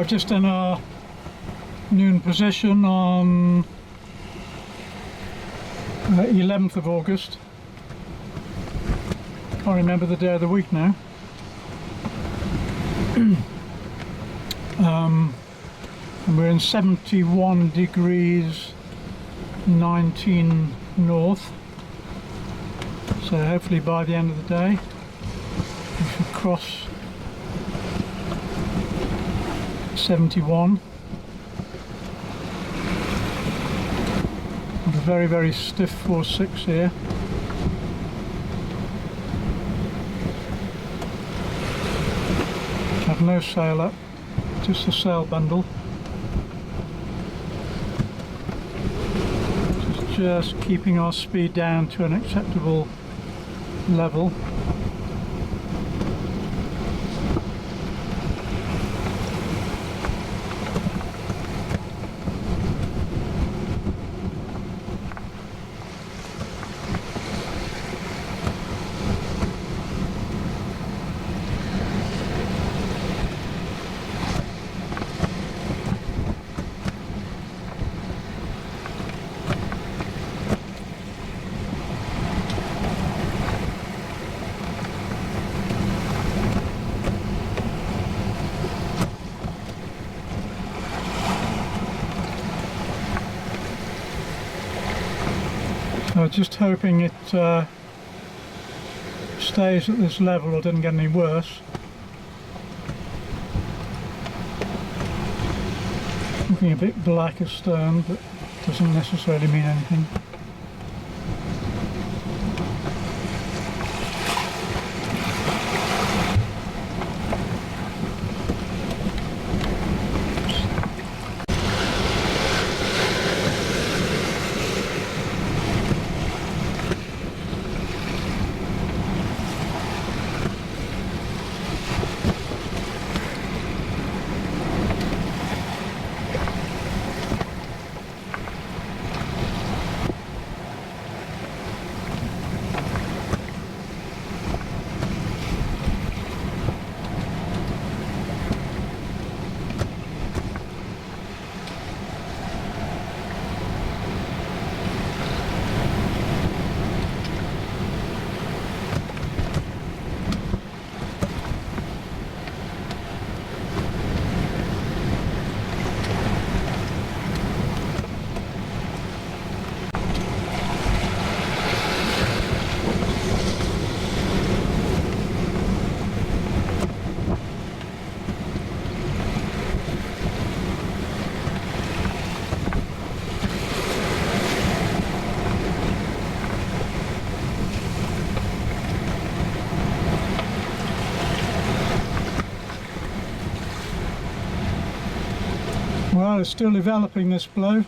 Just in our noon position on 11th of August. Can't remember the day of the week now. And we're in 71 degrees 19 north, so hopefully by the end of the day we should cross 71. And a very, very stiff 4.6 here. Have no sail up, just the sail bundle. Just keeping our speed down to an acceptable level. Just hoping it stays at this level or doesn't get any worse. Looking a bit black astern, but doesn't necessarily mean anything. Well, it's still developing, this blow.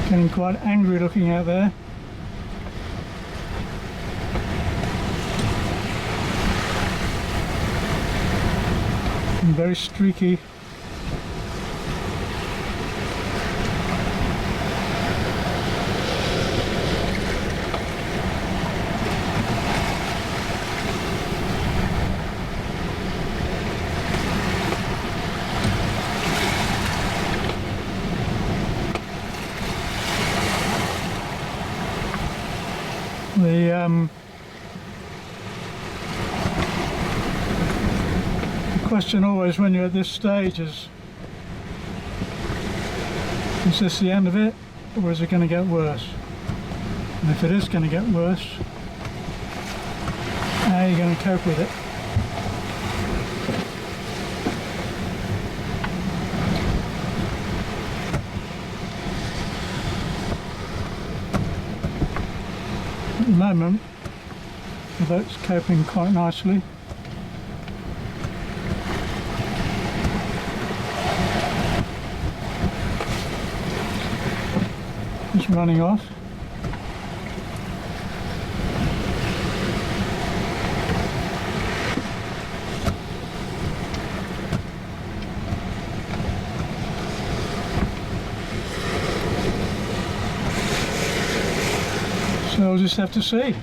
Getting quite angry looking out there. And very streaky. The question always when you're at this stage is Is this the end of it, or is it going to get worse? And if it is going to get worse, how are you going to cope with it? At the moment, the boat's coping quite nicely. It's running off. So we'll just have to see.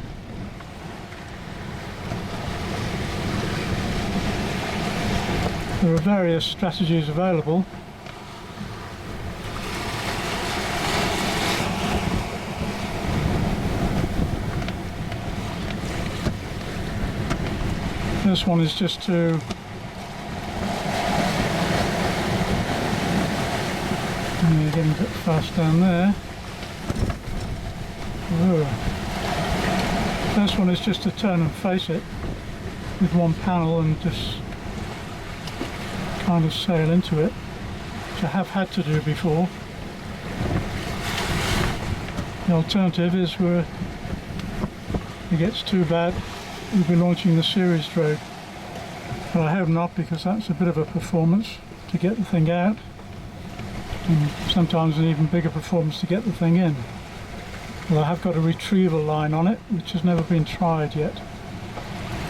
There are various strategies available. This one is just to getting a bit fast down there. Whoa. First one is just to turn and face it with one panel and just kind of sail into it, which I have had to do before. The alternative is where it gets too bad, we'll be launching the series drogue. But I hope not, because that's a bit of a performance to get the thing out, and sometimes an even bigger performance to get the thing in. Well, I have got a retrieval line on it, which has never been tried yet.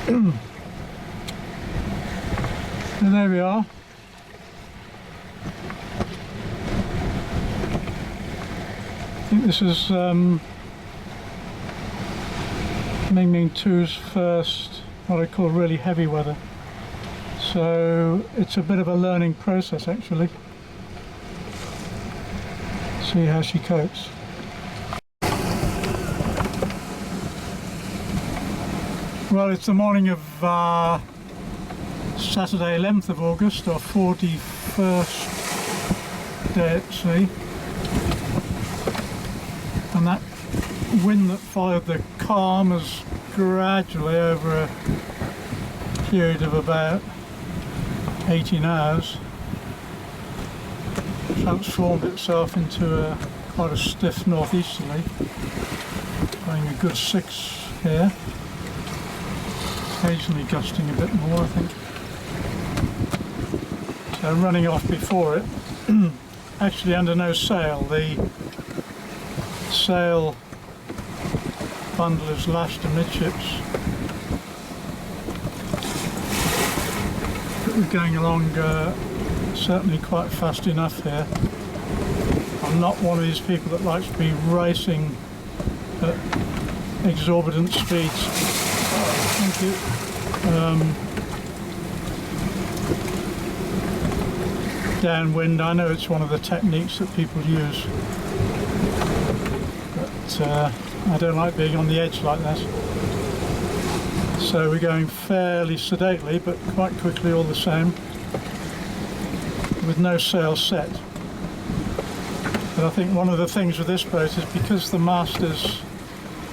And there we are. I think this is Mingming II's first, what I call really heavy weather. So it's a bit of a learning process, actually. See how she copes. Well, it's the morning of Saturday 11th of August, or 41st day at sea, and that wind that followed the calm has gradually, over a period of about 18 hours, transformed itself into quite a stiff northeasterly, going a good 6 here. Occasionally gusting a bit more, I think. So running off before it, actually under no sail. The sail bundle is lashed amidships. But we're going along certainly quite fast enough here. I'm not one of these people that likes to be racing at exorbitant speeds. Thank you. Downwind, I know it's one of the techniques that people use, but I don't like being on the edge like that. So we're going fairly sedately, but quite quickly all the same, with no sail set. But I think one of the things with this boat is because the mast is,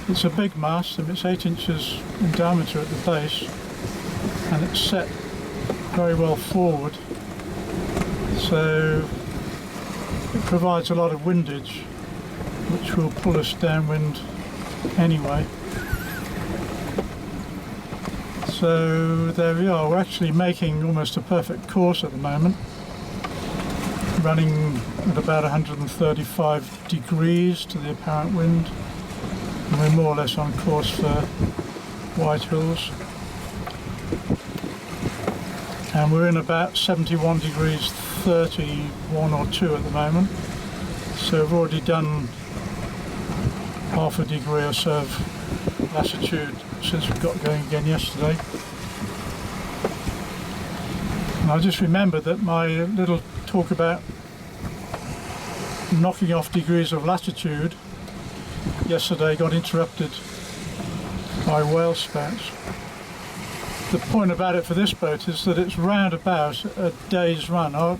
it's a big mast, and it's 8 inches in diameter at the base, and it's set very well forward, so it provides a lot of windage which will pull us downwind anyway. So there we are, we're actually making almost a perfect course at the moment, running at about 135 degrees to the apparent wind. And we're more or less on course for Whitehills, and we're in about 71 degrees 31 or 2 at the moment, so we've already done half a degree or so of latitude since we got going again yesterday. And I just remembered that my little talk about knocking off degrees of latitude yesterday got interrupted by whale spouts. The point about it for this boat is that it's round about a day's run.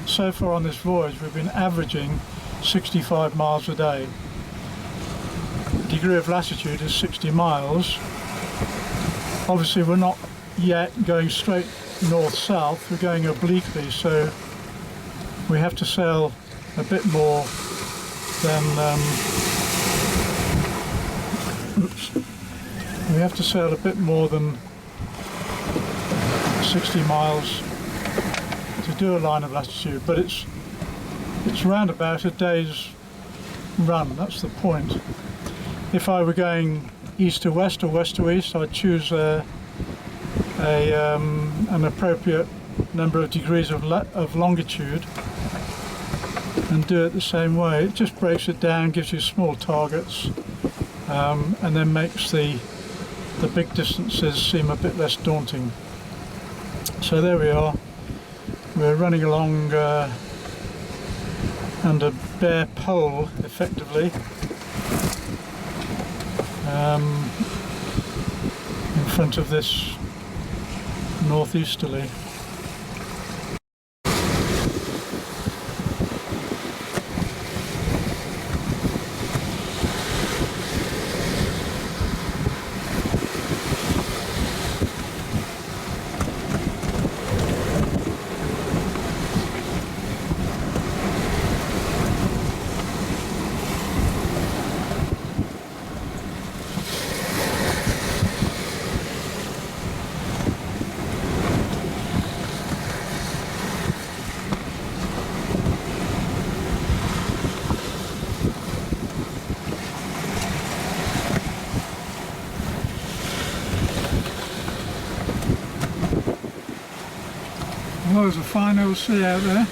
So far on this voyage we've been averaging 65 miles a day. The degree of latitude is 60 miles. Obviously we're not yet going straight north-south, we're going obliquely, so we have to sail a bit more than we have to sail a bit more than 60 miles to do a line of latitude, but it's round about a day's run. That's the point. If I were going east to west or west to east, I'd choose an appropriate number of degrees of longitude and do it the same way. It just breaks it down, gives you small targets, and then makes the big distances seem a bit less daunting. So there we are. We're running along under bare pole, effectively, in front of this northeasterly. Well, there's a fine old sea out there.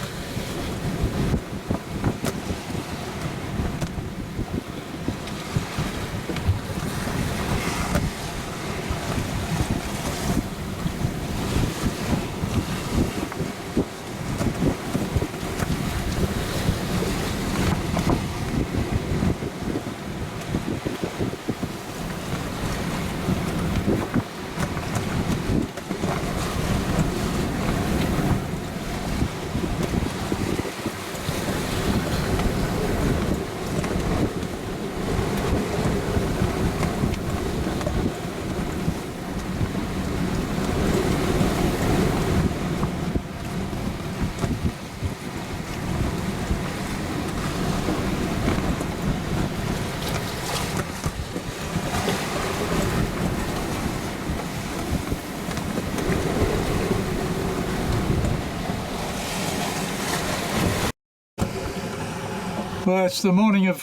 Well, it's the morning of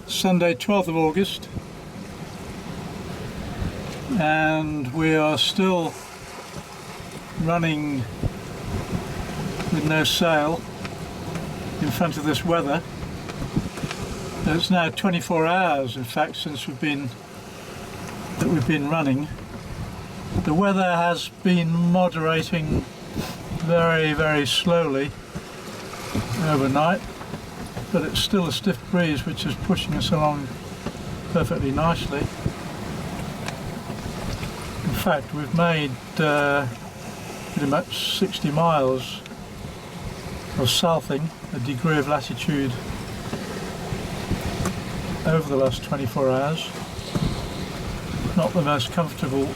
Sunday, 12th of August, and we are still running with no sail in front of this weather. It's now 24 hours, in fact, since we've been running. The weather has been moderating very, very slowly overnight, but it's still a stiff breeze which is pushing us along perfectly nicely. In fact, we've made pretty much 60 miles of southing, a degree of latitude, over the last 24 hours. Not the most comfortable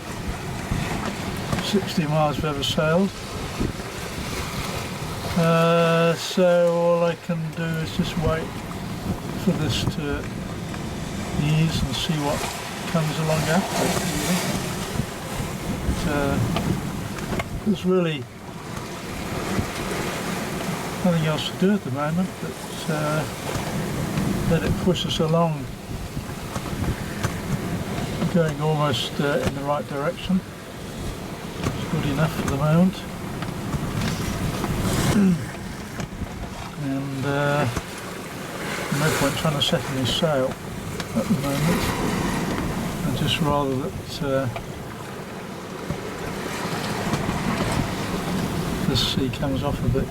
60 miles we've ever sailed. So all I can do is just wait for this to ease and see what comes along after it. There's really nothing else to do at the moment but let it push us along, going almost in the right direction. It's good enough for the moment. And no point trying to set any sail at the moment. I'd just rather that this sea comes off a bit.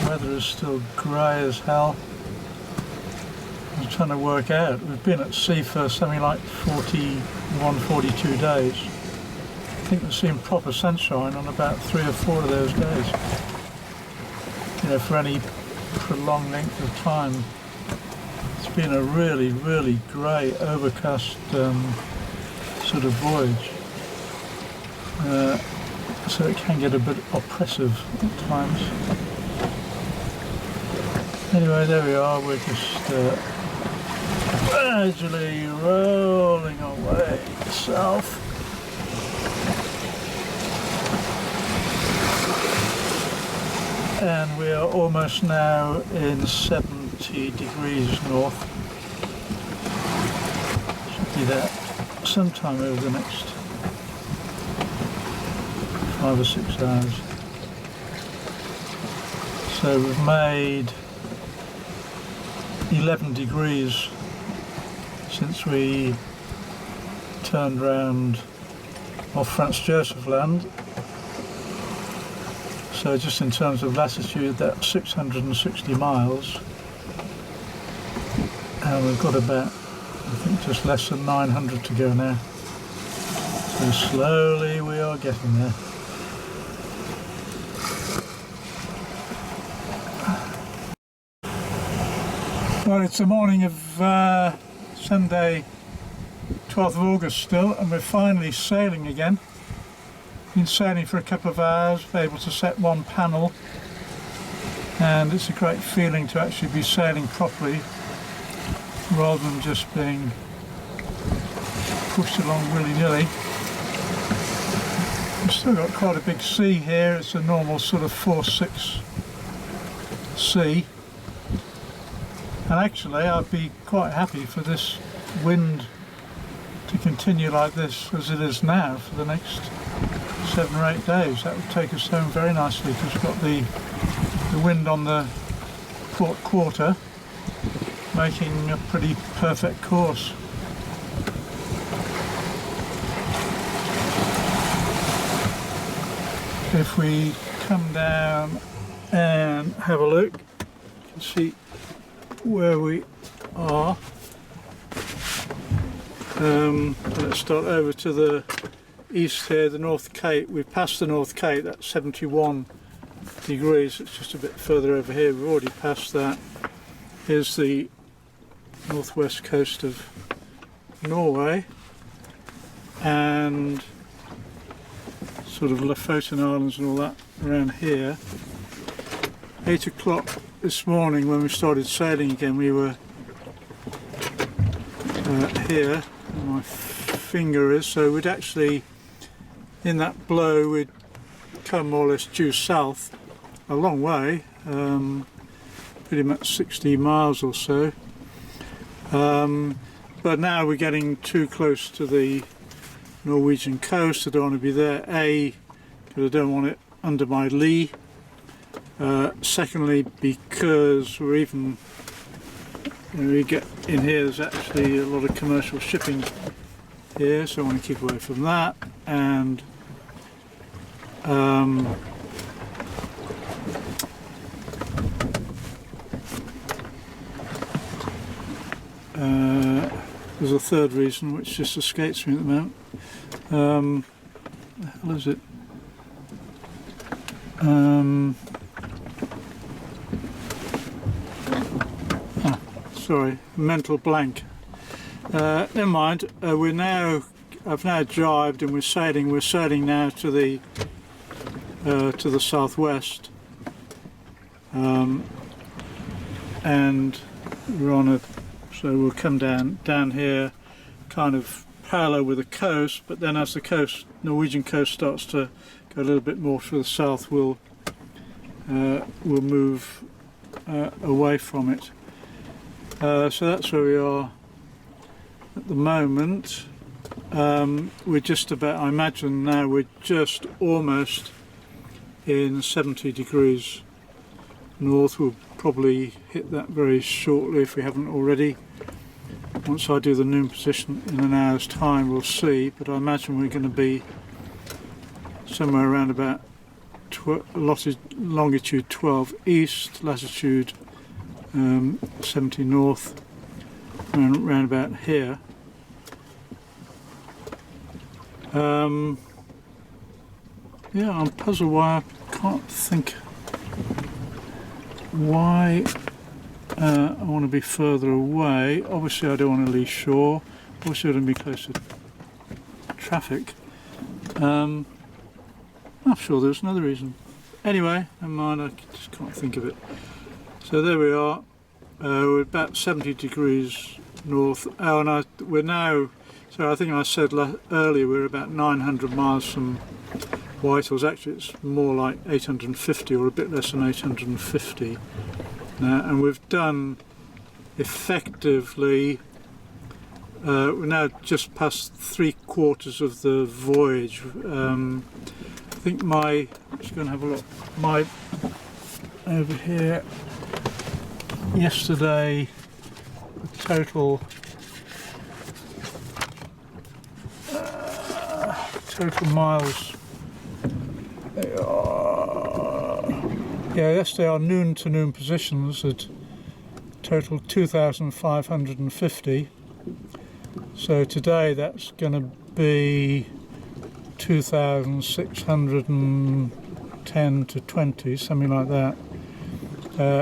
The weather is still grey as hell. I'm trying to work out. We've been at sea for something like 41, 42 days. I think we've seen proper sunshine on about 3 or 4 of those days. you know, for any prolonged length of time. It's been a really, really grey, overcast sort of voyage. So it can get a bit oppressive at times. Anyway, there we are. We're just gradually rolling away south. And we are almost now in 70 degrees north. Should be there sometime over the next 5 or 6 hours. So we've made 11 degrees since we turned round off Franz Josef Land. So just in terms of latitude, that's 660 miles, and we've got about, I think, just less than 900 to go now. So slowly we are getting there. Well, it's the morning of Sunday, 12th of August still, and we're finally sailing again. Been sailing for a couple of hours, able to set one panel, and it's a great feeling to actually be sailing properly rather than just being pushed along willy-nilly. We've still got quite a big sea here. It's a normal sort of 4-6 sea. And actually I'd be quite happy for this wind to continue like this as it is now for the next 7 or 8 days. That would take us home very nicely, because we've got the wind on the port quarter making a pretty perfect course. If we come down and have a look, you can see where we are. Let's start over to the east here, the North Cape. We've passed the North Cape, that's 71 degrees. It's just a bit further over here. We've already passed that. Here's the northwest coast of Norway and sort of Lofoten Islands and all that around here. 8 o'clock this morning when we started sailing again, we were here, where my finger is, so we'd actually, in that blow, we'd come more or less due south a long way, pretty much 60 miles or so, but now we're getting too close to the Norwegian coast. I don't want to be there, A, because I don't want it under my lee. Secondly, because we're even, when we get in here, there's actually a lot of commercial shipping here, so I want to keep away from that. And there's a third reason which just escapes me at the moment. The hell is it? Sorry, mental blank. Never mind. I've now jibed and we're sailing. We're sailing now to the southwest, and we're on a. So we'll come down here, kind of parallel with the coast. But then, as the Norwegian coast starts to go a little bit more to the south, we'll move away from it. So that's where we are at the moment. We're just about, I imagine now we're just almost in 70 degrees north. We'll probably hit that very shortly if we haven't already. Once I do the noon position in an hour's time, we'll see, but I imagine we're going to be somewhere around about longitude 12 east, latitude 70 north, around about here. Yeah, I'm puzzled why I can't think why I want to be further away. Obviously I don't want to leave shore, obviously I don't want to be close to traffic. I'm sure there's another reason. Anyway, never mind, I just can't think of it. So there we are, we're about 70 degrees north. Oh, and we're now, so I think I said earlier we're about 900 miles from Whitehorse. Actually it's more like 850 or a bit less than 850 now, and we've done effectively, we're now just past 3/4 of the voyage. I think I'm just going to have a look, over here, yesterday the total miles, they are, yeah, yesterday our noon to noon positions had totaled 2,550. So today that's going to be 2,610 to 20, something like that.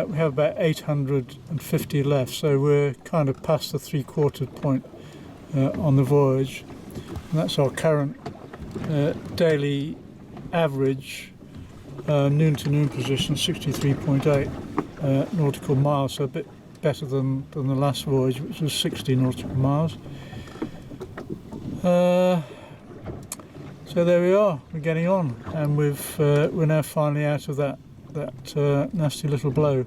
We have about 850 left, so we're kind of past the 3/4 point on the voyage. And that's our current daily average noon to noon position, 63.8 nautical miles, so a bit better than the last voyage, which was 60 nautical miles. So there we are, we're getting on, and we're now finally out of that nasty little blow.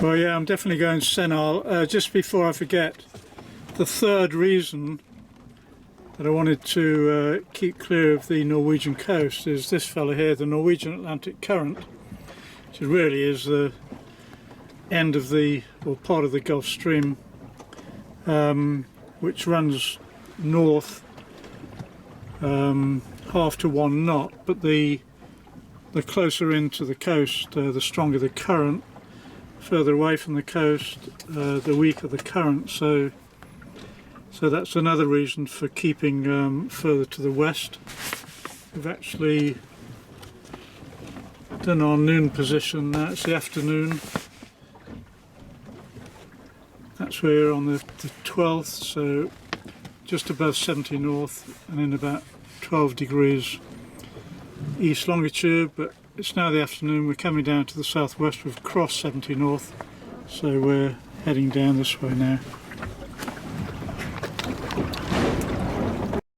Well, yeah, I'm definitely going senile. Just before I forget, the third reason that I wanted to keep clear of the Norwegian coast is this fella here, the Norwegian Atlantic Current, which really is the end of or part of the Gulf Stream, which runs north half to 1 knot, but the closer into the coast, the stronger the current. Further away from the coast, the weaker the current. So that's another reason for keeping further to the west. We've actually done our noon position. Now it's the afternoon. That's where on the 12th, so just above 70 north and in about 12 degrees east longitude, but it's now the afternoon. We're coming down to the southwest. We've crossed 70 north, so we're heading down this way now.